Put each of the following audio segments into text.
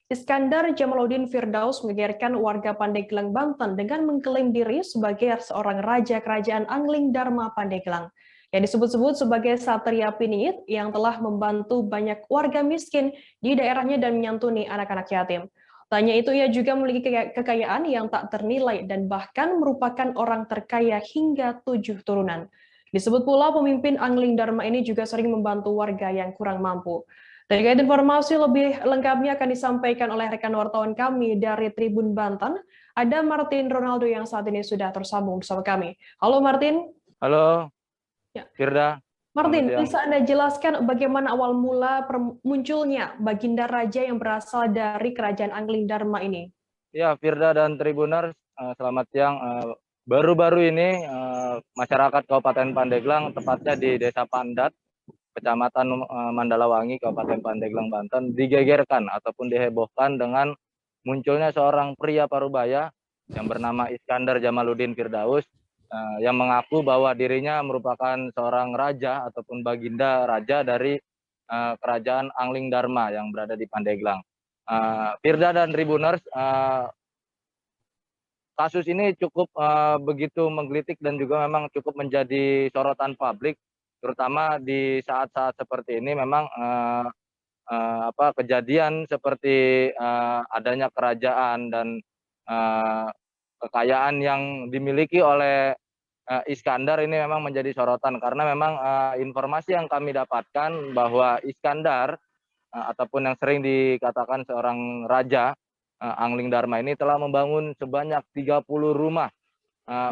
Iskandar Jamaluddin Firdaus menggegerkan warga Pandeglang, Banten dengan mengklaim diri sebagai seorang raja kerajaan Angling Dharma Pandeglang, yang disebut-sebut sebagai Satria Piningit yang telah membantu banyak warga miskin di daerahnya dan menyantuni anak-anak yatim. Tanya itu, ia juga memiliki kekayaan yang tak ternilai dan bahkan merupakan orang terkaya hingga 7 turunan. Disebut pula pemimpin Angling Dharma ini juga sering membantu warga yang kurang mampu. Terkait informasi lebih lengkapnya akan disampaikan oleh rekan wartawan kami dari Tribun Banten. Ada Martin Ronaldo yang saat ini sudah tersambung bersama kami. Halo Martin. Halo, Ya. Firda. Selamat Martin, siang. bisa Anda jelaskan bagaimana awal mula munculnya Baginda Raja yang berasal dari Kerajaan Angling Dharma ini? Ya, Firda dan Tribuners, selamat siang. Baru-baru ini masyarakat Kabupaten Pandeglang, tepatnya di Desa Pandat, Kecamatan Mandalawangi, Kabupaten Pandeglang, Banten, digegerkan ataupun dihebohkan dengan munculnya seorang pria parubaya yang bernama Iskandar Jamaluddin Firdaus, yang mengaku bahwa dirinya merupakan seorang raja ataupun baginda raja dari Kerajaan Angling Dharma yang berada di Pandeglang. Firda dan Tribuners, kasus ini cukup begitu menggelitik dan juga memang cukup menjadi sorotan publik, terutama di saat-saat seperti ini. Memang kejadian seperti adanya kerajaan dan kekayaan yang dimiliki oleh Iskandar ini memang menjadi sorotan, karena memang informasi yang kami dapatkan bahwa Iskandar ataupun yang sering dikatakan seorang raja Angling Dharma ini telah membangun sebanyak 30 rumah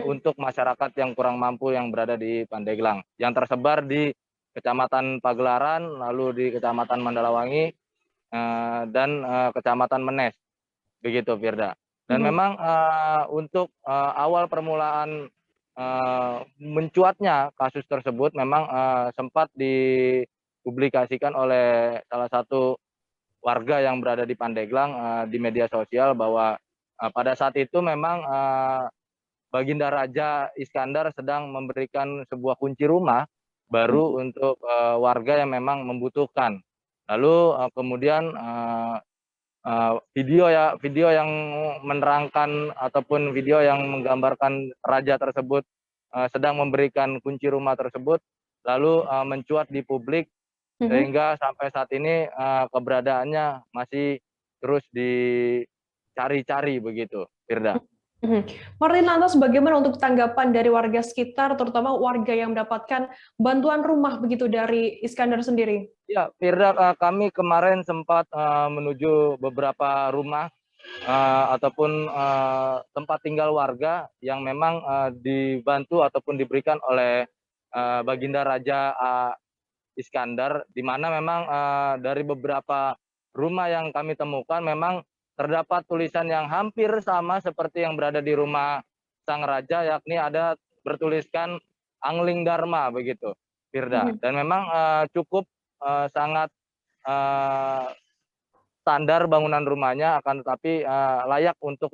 untuk masyarakat yang kurang mampu yang berada di Pandeglang, yang tersebar di Kecamatan Pagelaran, lalu di Kecamatan Mandalawangi, dan Kecamatan Menes, begitu Firda. Dan memang untuk awal permulaan mencuatnya kasus tersebut memang sempat dipublikasikan oleh salah satu warga yang berada di Pandeglang di media sosial, bahwa pada saat itu memang Baginda Raja Iskandar sedang memberikan sebuah kunci rumah baru untuk warga yang memang membutuhkan. Lalu kemudian video yang menerangkan ataupun video yang menggambarkan raja tersebut sedang memberikan kunci rumah tersebut lalu mencuat di publik, sehingga sampai saat ini keberadaannya masih terus dicari-cari begitu, Firda. Martin, lantas bagaimana untuk tanggapan dari warga sekitar, terutama warga yang mendapatkan bantuan rumah begitu dari Iskandar sendiri? Ya, Firda, kami kemarin sempat menuju beberapa rumah ataupun tempat tinggal warga yang memang dibantu ataupun diberikan oleh Baginda Raja Iskandar, di mana memang dari beberapa rumah yang kami temukan memang terdapat tulisan yang hampir sama seperti yang berada di rumah sang raja, yakni ada bertuliskan Angling Dharma begitu, Firda. Dan memang cukup sangat standar bangunan rumahnya, akan tetapi layak untuk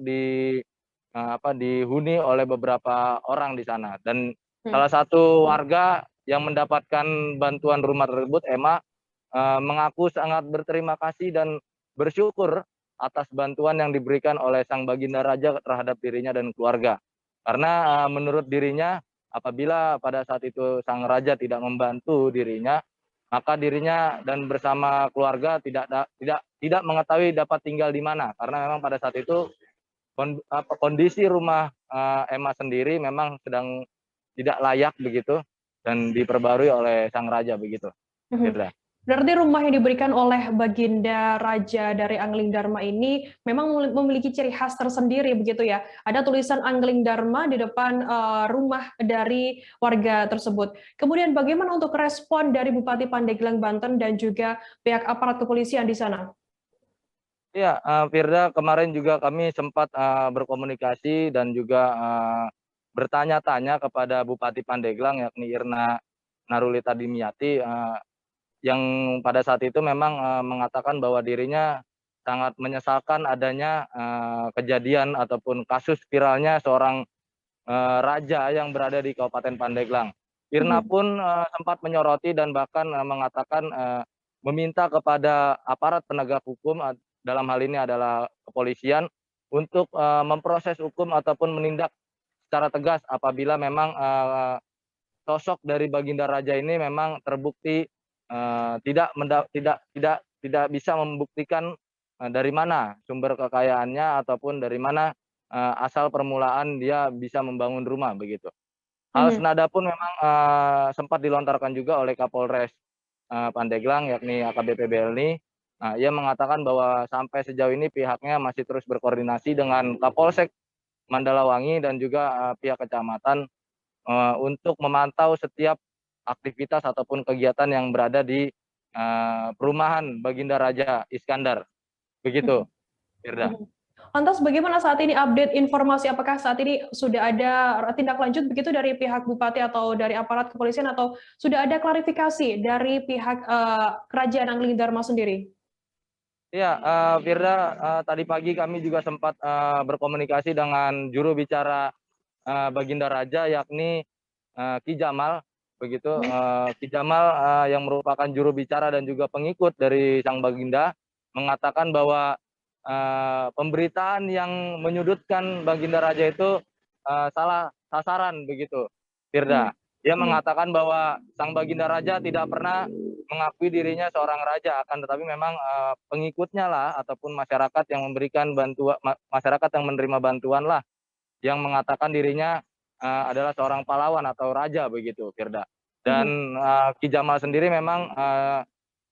dihuni oleh beberapa orang di sana. Dan salah satu warga yang mendapatkan bantuan rumah tersebut, Emma, mengaku sangat berterima kasih dan bersyukur atas bantuan yang diberikan oleh sang Baginda Raja terhadap dirinya dan keluarga. Karena menurut dirinya, apabila pada saat itu sang raja tidak membantu dirinya, maka dirinya dan bersama keluarga tidak mengetahui dapat tinggal di mana, karena memang pada saat itu kondisi rumah Emma sendiri memang sedang tidak layak begitu dan diperbarui oleh sang raja begitu, Firda. Berarti rumah yang diberikan oleh Baginda Raja dari Angling Dharma ini memang memiliki ciri khas tersendiri begitu ya. Ada tulisan Angling Dharma di depan rumah dari warga tersebut. Kemudian bagaimana untuk respon dari Bupati Pandeglang, Banten dan juga pihak aparat kepolisian di sana? Iya, Firda, kemarin juga kami sempat berkomunikasi dan juga bertanya-tanya kepada Bupati Pandeglang, yakni Irna Narulita Dimyati, yang pada saat itu memang mengatakan bahwa dirinya sangat menyesalkan adanya kejadian ataupun kasus viralnya seorang raja yang berada di Kabupaten Pandeglang. Irna pun sempat menyoroti dan bahkan mengatakan meminta kepada aparat penegak hukum dalam hal ini adalah kepolisian untuk memproses hukum ataupun menindak secara tegas apabila memang sosok dari Baginda Raja ini memang terbukti tidak bisa membuktikan dari mana sumber kekayaannya ataupun dari mana asal permulaan dia bisa membangun rumah begitu. Hal senada pun memang sempat dilontarkan juga oleh Kapolres Pandeglang yakni AKBP Belni. Ia mengatakan bahwa sampai sejauh ini pihaknya masih terus berkoordinasi dengan Kapolsek Mandalawangi dan juga pihak kecamatan untuk memantau setiap aktivitas ataupun kegiatan yang berada di perumahan Baginda Raja Iskandar. Begitu, Firda. Lantas bagaimana saat ini update informasi, apakah saat ini sudah ada tindak lanjut begitu dari pihak Bupati atau dari aparat kepolisian, atau sudah ada klarifikasi dari pihak Kerajaan Angling Dharma sendiri? Iya, Firda, tadi pagi kami juga sempat berkomunikasi dengan juru bicara Baginda Raja yakni Ki Jamal, begitu. Ki Jamal yang merupakan juru bicara dan juga pengikut dari Sang Baginda mengatakan bahwa pemberitaan yang menyudutkan Baginda Raja itu salah sasaran begitu, Firda. Dia mengatakan bahwa Sang Baginda Raja tidak pernah mengakui dirinya seorang raja, akan tetapi memang pengikutnya lah ataupun masyarakat yang memberikan bantuan, masyarakat yang menerima bantuan lah yang mengatakan dirinya adalah seorang pahlawan atau raja begitu, Firda. Dan Ki Jamal sendiri memang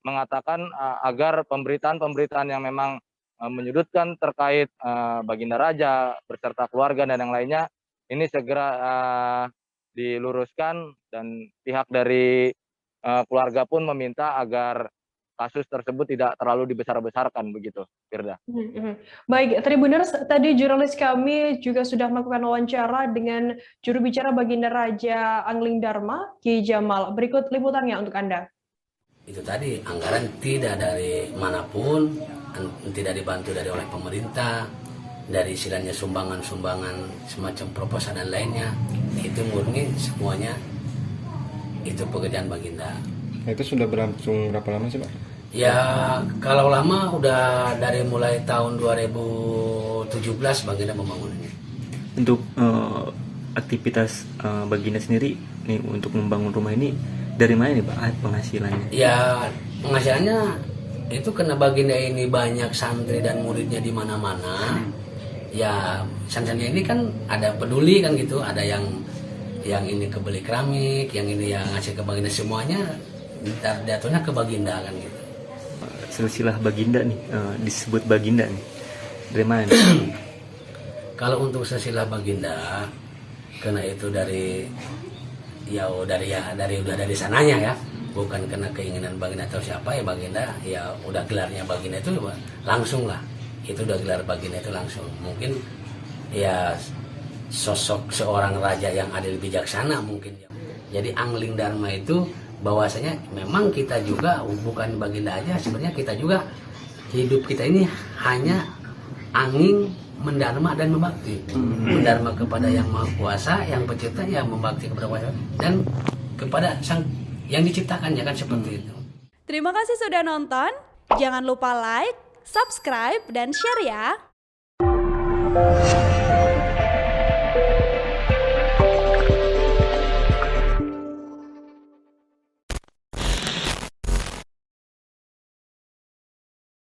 mengatakan agar pemberitaan-pemberitaan yang memang menyudutkan terkait Baginda Raja beserta keluarga dan yang lainnya ini segera diluruskan, dan pihak dari keluarga pun meminta agar kasus tersebut tidak terlalu dibesar-besarkan begitu, Firda. Baik, Tribuners, tadi jurnalis kami juga sudah melakukan wawancara dengan juru bicara Baginda Raja Angling Dharma, Ki Jamal. Berikut liputannya untuk Anda. Itu tadi, anggaran tidak dari manapun, tidak dibantu dari oleh pemerintah, dari istilahnya sumbangan-sumbangan semacam proposal dan lainnya. Itu murni semuanya itu pekerjaan Baginda. Itu sudah berlangsung berapa lama sih, Pak? Ya, kalau lama udah dari mulai tahun 2017 Baginda membangunnya. Untuk aktivitas Baginda sendiri nih untuk membangun rumah ini dari mana nih, Pak, penghasilannya? Ya, penghasilannya itu karena Baginda ini banyak santri dan muridnya di mana-mana. Ya, santrinya ini kan ada peduli kan gitu, ada yang ini kebeli keramik, yang ini yang ngasih ke Baginda, semuanya jatuhnya ke Baginda kan gitu. Silsilah Baginda nih, disebut Baginda nih, dari mana? Kalau untuk silsilah Baginda, karena itu dari udah dari sananya ya, bukan karena keinginan Baginda atau siapa ya, Baginda ya udah gelarnya Baginda itu langsung lah, itu udah gelar Baginda itu langsung. Mungkin ya sosok seorang raja yang adil bijaksana mungkin. Jadi Angling Dharma itu bahwasanya memang kita juga bukan Baginda aja, sebenarnya kita juga hidup kita ini hanya angin mendharma dan membakti. Mendharma kepada Yang Maha Kuasa, Yang Pencipta, yang membakti kepada kuasa dan kepada sang yang diciptakannya kan seperti itu. Terima kasih sudah nonton. Jangan lupa like, subscribe, dan share ya.